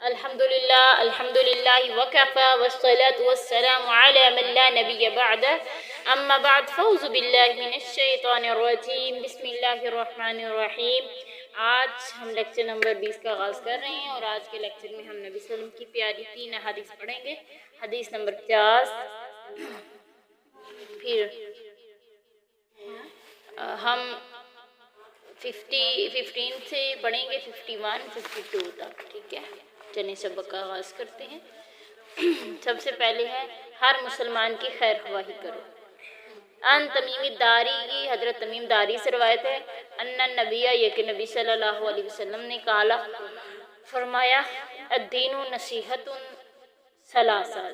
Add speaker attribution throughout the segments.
Speaker 1: الحمدللہ وکفى والصلاة والسلام علی من لا نبی بعد اما بعد فاعوذ باللہ من الشیطان الرجیم بسم اللہ الرحمن الرحیم۔ آج ہم لیکچر نمبر 20 کا آغاز کر رہے ہیں اور آج کے لیکچر میں ہم نبی صلی اللہ علیہ وسلم کی پیاری 3 احادیث پڑھیں گے۔ حدیث نمبر 50، پھر ہم 15 سے پڑھیں گے 51 52 تک، ٹھیک ہے؟ چلیں سبق کا آغاز کرتے ہیں۔ سب سے پہلے ہے ہر مسلمان کی خیر خواہی کرو۔ ان تمیم داری کی حضرت تمیم داری سے روایت ہے ان النبی، یہ کہ نبی صلی اللہ علیہ وسلم نے کہا فرمایا الدین نصیحت ثلاثہ،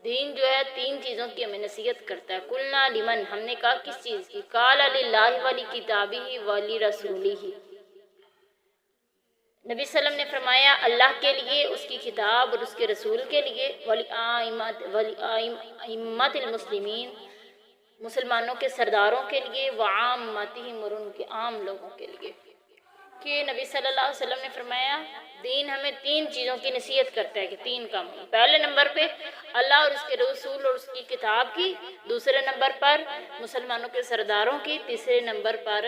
Speaker 1: دین جو ہے 3 چیزوں کی ہمیں نصیحت کرتا ہے۔ قلنا لمن، ہم نے کہا کس چیز کی؟ قال للہ ولکتابہ ولرسولہ، نبی صلی اللہ علیہ وسلم نے فرمایا اللہ کے لیے، اس کی کتاب اور اس کے رسول کے لیے، ولائمۃ المسلمین، مسلمانوں کے سرداروں کے لیے، وعامتہم، اور ان کے عام لوگوں کے لیے۔ کہ نبی صلی اللہ علیہ وسلم نے فرمایا دین ہمیں 3 چیزوں کی نصیحت کرتا ہے کہ 3 کام۔ پہلے نمبر پہ اللہ اور اس کے رسول اور اس کی کتاب کی، دوسرے نمبر پر مسلمانوں کے سرداروں کی، تیسرے نمبر پر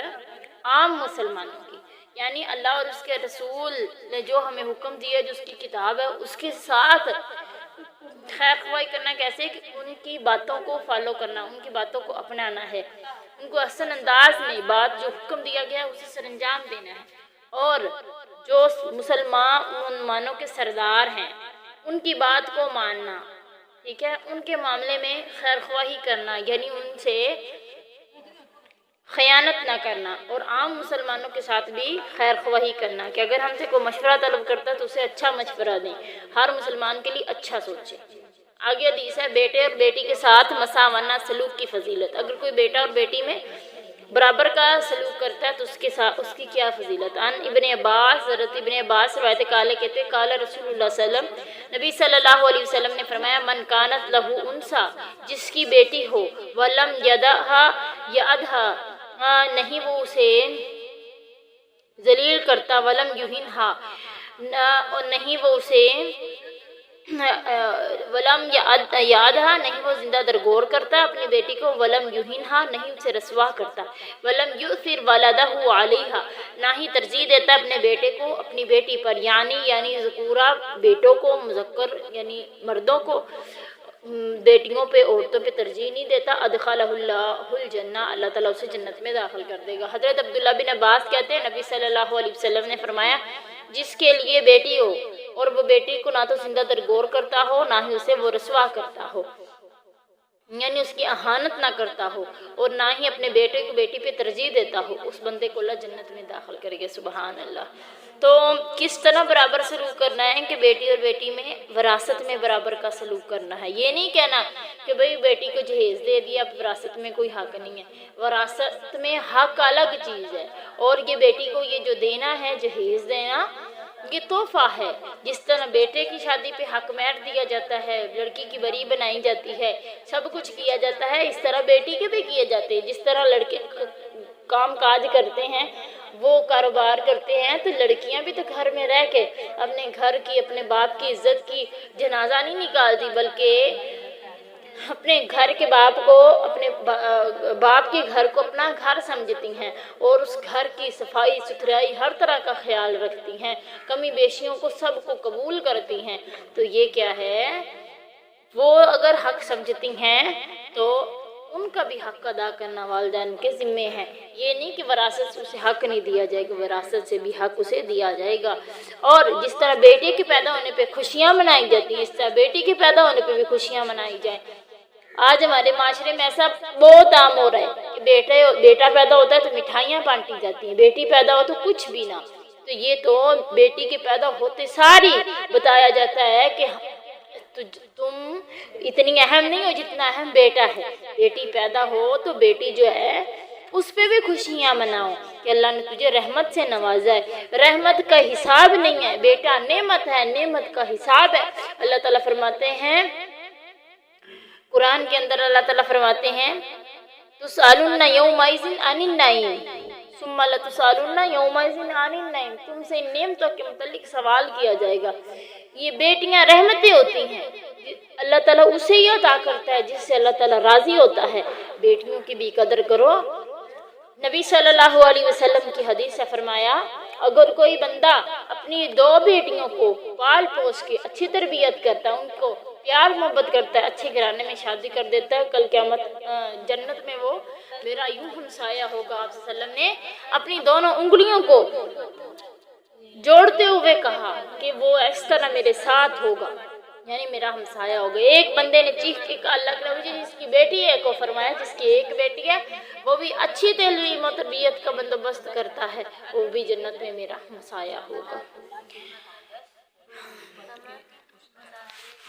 Speaker 1: عام مسلمانوں کی۔ یعنی اللہ اور اس کے رسول نے جو ہمیں حکم دیا، جو اس کی کتاب ہے، اس کے ساتھ خیر خواہی کرنا کیسے؟ کہ ان کی باتوں کو فالو کرنا، ان کی باتوں کو اپنانا ہے، ان کو احسن انداز میں بات جو حکم دیا گیا ہے اسے سر انجام دینا ہے، اور جو مسلمانوں کے سردار ہیں ان کی بات کو ماننا، ٹھیک ہے؟ ان کے معاملے میں خیر خواہی کرنا، یعنی ان سے خیانت نہ کرنا، اور عام مسلمانوں کے ساتھ بھی خیر خواہی کرنا کہ اگر ہم سے کوئی مشورہ طلب کرتا ہے تو اسے اچھا مشورہ دیں، ہر مسلمان کے لیے اچھا سوچیں۔ آگے حدیث ہے بیٹے اور بیٹی کے ساتھ مساوانہ سلوک کی فضیلت۔ اگر کوئی بیٹا اور بیٹی میں برابر کا سلوک کرتا ہے تو اس کے ساتھ اس کی کیا فضیلت۔ ان ابن عباس، حضرت ابن عباس روایت کالے کہتے قال رسول اللہ صلی اللہ علیہ وسلم، نبی صلی اللہ علیہ وسلم نے فرمایا من کانت لہو انثی، جس کی بیٹی ہو، ولم یدھا نہیں وہ اسے ذلیل کرتا، ولم یہنہا، اور نہیں وہ اسے ولم یادھا، نہیں وہ زندہ درگور کرتا اپنی بیٹی کو، ولم یہنہا، نہیں اسے رسوا کرتا، ولم یؤثر ولدہ علیہا، نہ ہی ترجیح دیتا اپنے بیٹے کو اپنی بیٹی پر، یعنی ذکورہ بیٹوں کو، مذکر یعنی مردوں کو بیٹیوں پہ، عورتوں پہ ترجیح نہیں دیتا۔ ادخلہ اللہ الجنہ، اللہ تعالیٰ اسے جنت میں داخل کر دے گا۔ حضرت عبداللہ بن عباس کہتے ہیں نبی صلی اللہ علیہ وسلم نے فرمایا جس کے لیے بیٹی ہو اور وہ بیٹی کو نہ تو زندہ درگور کرتا ہو، نہ ہی اسے وہ رسوا کرتا ہو، یعنی اس کی اہانت نہ کرتا ہو، اور نہ ہی اپنے بیٹے کو بیٹی پہ ترجیح دیتا ہو، اس بندے کو اللہ جنت میں داخل کرے گا۔ سبحان اللہ۔ تو کس طرح برابر سلوک کرنا ہے کہ بیٹی اور بیٹی میں وراثت میں برابر کا سلوک کرنا ہے۔ یہ نہیں کہنا کہ بھئی بیٹی کو جہیز دے دیا، اب وراثت میں کوئی حق نہیں ہے۔ وراثت میں حق الگ چیز ہے، اور یہ بیٹی کو یہ جو دینا ہے، جہیز دینا، یہ تحفہ ہے۔ جس طرح بیٹے کی شادی پہ حق مہر دیا جاتا ہے، لڑکی کی بری بنائی جاتی ہے، سب کچھ کیا جاتا ہے، اس طرح بیٹی کے بھی کیے جاتے ہیں۔ جس طرح لڑکے کام کاج کرتے ہیں، وہ کاروبار کرتے ہیں، تو لڑکیاں بھی تو گھر میں رہ کے اپنے گھر کی، اپنے باپ کی عزت کی جنازہ نہیں نکالتی، بلکہ اپنے گھر کے باپ کو، اپنے باپ کے گھر کو اپنا گھر سمجھتی ہیں، اور اس گھر کی صفائی ستھرائی ہر طرح کا خیال رکھتی ہیں، کمی بیشیوں کو سب کو قبول کرتی ہیں۔ تو یہ کیا ہے، وہ اگر حق سمجھتی ہیں تو ان کا بھی حق ادا کرنا والدین کے ذمے ہے۔ یہ نہیں کہ وراثت سے اسے حق نہیں دیا جائے گا، وراثت سے بھی حق اسے دیا جائے گا۔ اور جس طرح بیٹے کے پیدا ہونے پہ خوشیاں منائی جاتی ہیں، اس طرح بیٹی کے پیدا ہونے پہ بھی خوشیاں منائی جائیں۔ آج ہمارے معاشرے میں ایسا بہت عام ہو رہا ہے کہ بیٹا پیدا ہوتا ہے تو مٹھائیاں بانٹی جاتی ہیں، بیٹی پیدا ہو تو کچھ بھی نہ۔ تو یہ تو بیٹی کے پیدا ہوتے ساری بتایا جاتا ہے کہ تم اتنی اہم نہیں ہو جتنا اہم بیٹا ہے۔ بیٹی پیدا ہو تو بیٹی جو ہے اس پہ بھی خوشیاں مناؤ کہ اللہ نے تجھے رحمت سے نوازا ہے، رحمت کا حساب نہیں ہے، بیٹا نعمت ہے، نعمت کا حساب ہے۔ اللہ تعالیٰ فرماتے ہیں قرآن کے اندر، اللہ تعالیٰ فرماتے ہیں تسألن یومئذ عن النعیم ثم لتسألن یومئذ عن النعیم، تم سے نعمتوں کے متعلق سوال کیا جائے گا۔ یہ بیٹیاں رحمتیں ہوتی ہیں، اللہ تعالیٰ اسے ہی عطا کرتا ہے جس سے اللہ تعالیٰ راضی ہوتا ہے۔ بیٹیوں کی بھی قدر کرو۔ نبی صلی اللہ علیہ وسلم کی حدیث سے فرمایا، اگر کوئی بندہ اپنی 2 بیٹیوں کو پال پوس کے اچھی تربیت کرتا ہے، ان کو پیار محبت کرتا ہے، اچھے گھرانے میں شادی کر دیتا ہے، کل قیامت جنت میں وہ میرا یوں ہمسایہ ہوگا۔ آپ صلی اللہ علیہ وسلم نے اپنی دونوں انگلیوں کو جوڑتے ہوئے کہا کہ وہ اس طرح میرے ساتھ ہوگا، یعنی میرا ہمسایہ ہوگا۔ ایک بندے نے چیخ کے کہا، اللہ کے نبی جس کی بیٹی ہے کو فرمایا جس کی ایک بیٹی ہے وہ بھی اچھی تعلیم و تربیت کا بندوبست کرتا ہے، وہ بھی جنت میں میرا ہمسایہ ہوگا۔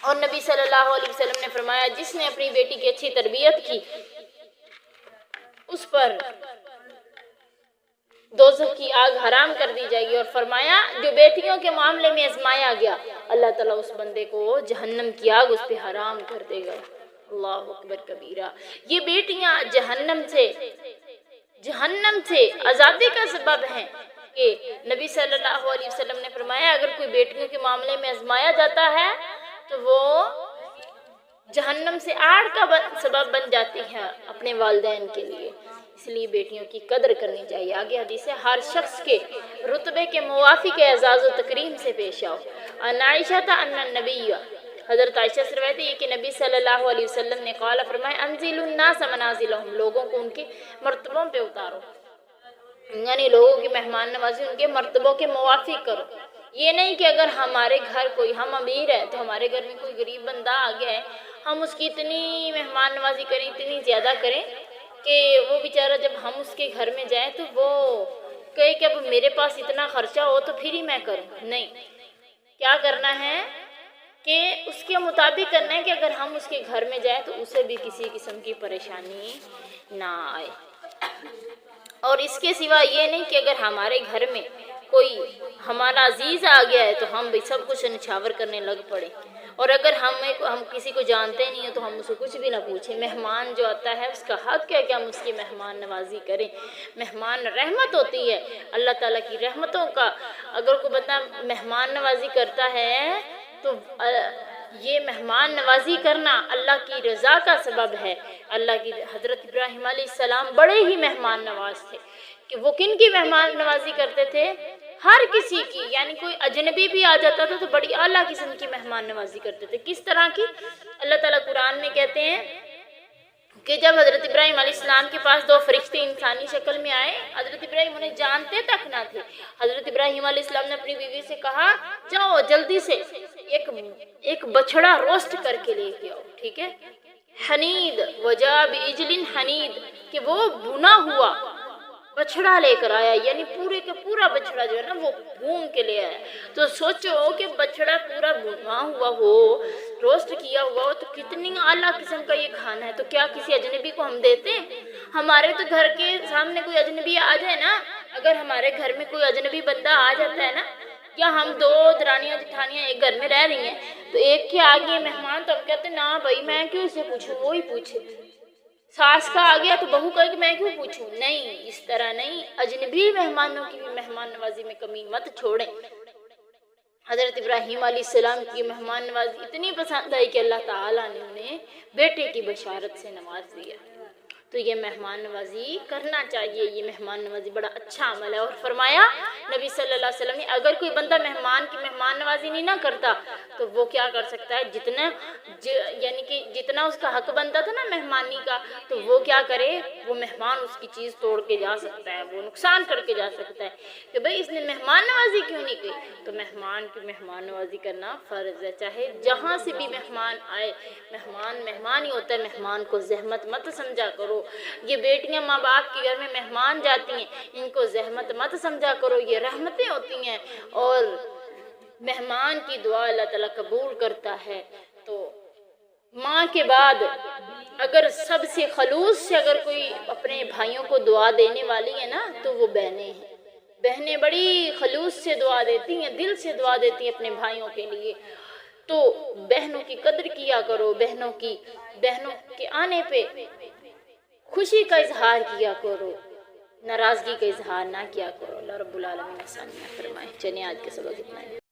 Speaker 1: اور نبی صلی اللہ علیہ وسلم نے فرمایا، جس نے اپنی بیٹی کی اچھی تربیت کی اس پر دوزخ کی آگ حرام کر دی جائے گی، اور فرمایا جو بیٹیوں کے معاملے میں آزمایا گیا اللہ تعالیٰ اس بندے کو جہنم کی آگ اس پہ حرام کر دے گا۔ اللہ اکبر کبیرہ۔ یہ بیٹیاں جہنم سے آزادی کا سبب ہیں کہ نبی صلی اللہ علیہ وسلم نے فرمایا اگر کوئی بیٹیوں کے معاملے میں آزمایا جاتا ہے تو وہ جہنم سے آڑ کا سبب بن جاتی ہے اپنے والدین کے لیے، اس لیے بیٹیوں کی قدر کرنی چاہیے۔ آگے حدیث ہے، ہر شخص کے رتبے کے موافق اعزاز و تکریم سے پیش آؤ۔ ان عائشہ ان النبی، حضرت عائشہ سے روایت ہے کہ نبی صلی اللہ علیہ وسلم نے قال فرمایا، انزلوا الناس منازلهم، لوگوں کو ان کے مرتبوں پہ اتارو، یعنی لوگوں کی مہمان نوازی ان کے مرتبوں کے موافق کرو۔ یہ نہیں کہ اگر ہمارے گھر کوئی ہم امیر ہے تو ہمارے گھر میں کوئی غریب بندہ آ گیا ہے ہم اس کی اتنی مہمان نوازی کریں، اتنی زیادہ کریں کہ وہ بیچارہ جب ہم اس کے گھر میں جائیں تو وہ کہے کہ اب میرے پاس اتنا خرچہ ہو تو پھر ہی میں کروں۔ نہیں، کیا کرنا ہے کہ اس کے مطابق کرنا ہے کہ اگر ہم اس کے گھر میں جائیں تو اسے بھی کسی قسم کی پریشانی نہ آئے۔ اور اس کے سوا یہ نہیں کہ اگر ہمارے گھر میں کوئی ہمارا عزیز آ گیا ہے تو ہم بھی سب کچھ نچھاور کرنے لگ پڑے، اور اگر ہم کسی کو جانتے نہیں ہیں تو ہم اسے کچھ بھی نہ پوچھیں۔ مہمان جو آتا ہے اس کا حق ہے کہ ہم اس کی مہمان نوازی کریں۔ مہمان رحمت ہوتی ہے، اللہ تعالیٰ کی رحمتوں کا اگر کوئی بندہ مہمان نوازی کرتا ہے تو یہ مہمان نوازی کرنا اللہ کی رضا کا سبب ہے۔ اللہ کی حضرت ابراہیم علیہ السلام بڑے ہی مہمان نواز تھے کہ وہ کن کی مہمان نوازی کرتے تھے؟ ہر کسی کی، یعنی کوئی اجنبی بھی آ جاتا تھا تو بڑی اعلیٰ قسم کی مہمان نوازی کرتے تھے۔ کس طرح کی؟ اللہ تعالیٰ قرآن میں کہتے ہیں کہ جب حضرت ابراہیم علیہ السلام کے پاس 2 فرشتے انسانی شکل میں آئے، حضرت ابراہیم انہیں جانتے تک نہ تھے۔ حضرت ابراہیم علیہ السلام نے اپنی بیوی سے کہا جاؤ جلدی سے ایک بچڑا روسٹ کر کے لے کے آؤ، ٹھیک ہے؟ حنید وجاب اجل حنید، کہ وہ بھنا ہوا بچڑا لے کر آیا، یعنی پورے کا پورا بچڑا جو ہے نا وہ بھون کے لے آیا۔ تو سوچو کہ بچڑا پورا بھنا ہوا ہو، روسٹ کیا ہوا ہو، تو کتنی اعلیٰ قسم کا یہ کھانا ہے۔ تو کیا کسی اجنبی کو ہم دیتے ہیں؟ ہمارے تو گھر کے سامنے کوئی اجنبی آ جائے نا، اگر ہمارے گھر میں کوئی اجنبی بندہ آ جاتا ہے نا، یا ہم 2 درانیاں جٹھانیاں ایک گھر میں رہ رہی ہیں تو ایک کے آگے مہمان، تو ہم کہتے ہیں نا بھائی میں کیوں اسے پوچھوں، وہی پوچھے۔ ساس کا آ گیا تو بہو کہے کہ میں کیوں پوچھوں۔ نہیں، اس طرح نہیں، اجنبی مہمانوں کی بھی مہمان نوازی میں کمی مت چھوڑیں۔ حضرت ابراہیم علیہ السلام کی مہمان نوازی اتنی پسند آئی کہ اللہ تعالیٰ نے انہیں بیٹے کی بشارت سے نواز دیا۔ تو یہ مہمان نوازی کرنا چاہیے، یہ مہمان نوازی بڑا اچھا عمل ہے۔ اور فرمایا نبی صلی اللہ علیہ وسلم نے اگر کوئی بندہ مہمان کی مہمان نوازی نہیں نہ کرتا تو وہ کیا کر سکتا ہے، یعنی کہ جتنا اس کا حق بنتا تھا نا مہمانی کا، تو وہ کیا کرے، وہ مہمان اس کی چیز توڑ کے جا سکتا ہے، وہ نقصان کر کے جا سکتا ہے کہ بھئی اس نے مہمان نوازی کیوں نہیں کی۔ تو مہمان کی مہمان نوازی کرنا فرض ہے، چاہے جہاں سے بھی مہمان آئے، مہمان ہی ہوتا ہے، مہمان کو زحمت مت سمجھا کرو۔ یہ بیٹیاں ماں باپ کے گھر میں مہمان جاتی ہیں، ان کو زحمت مت سمجھا کرو، یہ رحمتیں ہوتی ہیں، اور مہمان کی دعا اللہ تعالیٰ قبول کرتا ہے۔ تو ماں کے بعد اگر سب سے خلوص سے اگر کوئی اپنے بھائیوں کو دعا دینے والی ہے نا تو وہ بہنیں ہیں۔ بہنیں بڑی خلوص سے دعا دیتی ہیں، دل سے دعا دیتی ہیں اپنے بھائیوں کے لیے۔ تو بہنوں کی قدر کیا کرو، بہنوں کے آنے پہ خوشی کا اظہار کیا کرو، ناراضگی کا اظہار نہ کیا کرو۔ اللہ رب العالمین آسانیاں فرمائے۔ چلیے آج کے سبق اتنا ہے۔